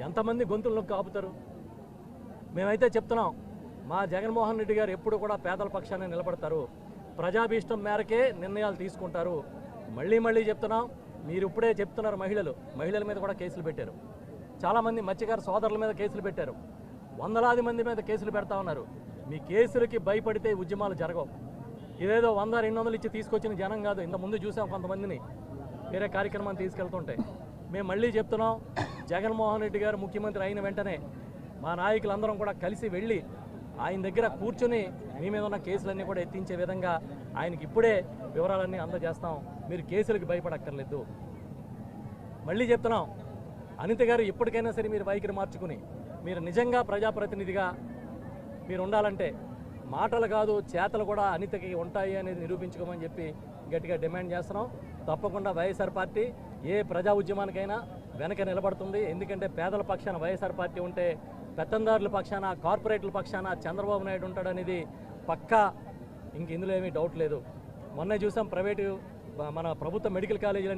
ఎంతమంది గొంతులను కాపుతారు? మేమైతే చెప్తున్నాం, మా జగన్మోహన్ రెడ్డి గారు ఎప్పుడు కూడా పేదల పక్షాన్ని నిలబడతారు, ప్రజాభీష్టం మేరకే నిర్ణయాలు తీసుకుంటారు. మళ్ళీ చెప్తున్నాం, మీరు ఇప్పుడే చెప్తున్నారు, మహిళల మీద కూడా కేసులు పెట్టారు. చాలామంది మత్స్యకార సోదరుల మీద కేసులు పెట్టారు. వందలాది మంది మీద కేసులు పెడతా ఉన్నారు. మీ కేసులకి భయపడితే ఉద్యమాలు జరగవు. ఇదేదో 100-200 ఇచ్చి తీసుకొచ్చిన జనం కాదు. ఇంతకుముందు చూసాం కొంతమందిని వేరే కార్యక్రమాన్ని తీసుకెళ్తుంటే. మేము మళ్ళీ చెప్తున్నాం, జగన్మోహన్ రెడ్డి గారు ముఖ్యమంత్రి అయిన వెంటనే మా నాయకులందరం కూడా కలిసి వెళ్ళి ఆయన దగ్గర కూర్చొని మీ మీద ఉన్న కేసులన్నీ కూడా ఎత్తించే విధంగా ఆయనకి ఇప్పుడే వివరాలన్నీ అందజేస్తాం. మీరు కేసులకు భయపడక్కర్లేదు. మళ్ళీ చెప్తున్నాం, అనిత గారు ఇప్పటికైనా సరే మీరు వైఖరి మార్చుకుని మీరు నిజంగా ప్రజాప్రతినిధిగా మీరు ఉండాలంటే మాటలు కాదు చేతలు కూడా అనితకి ఉంటాయి అనేది నిరూపించుకోమని చెప్పి గట్టిగా డిమాండ్ చేస్తున్నాం. తప్పకుండా వైఎస్ఆర్ పార్టీ ఏ ప్రజా ఉద్యమానికైనా వెనక నిలబడుతుంది. ఎందుకంటే పేదల పక్షాన వైఎస్ఆర్ పార్టీ ఉంటే పెత్తందారుల పక్షాన, కార్పొరేట్ల పక్షాన చంద్రబాబు నాయుడు ఉంటాడనేది పక్కా, ఇంక ఇందులో ఏమీ డౌట్ లేదు. మొన్నే చూసాం, మన ప్రభుత్వ మెడికల్ కాలేజీలు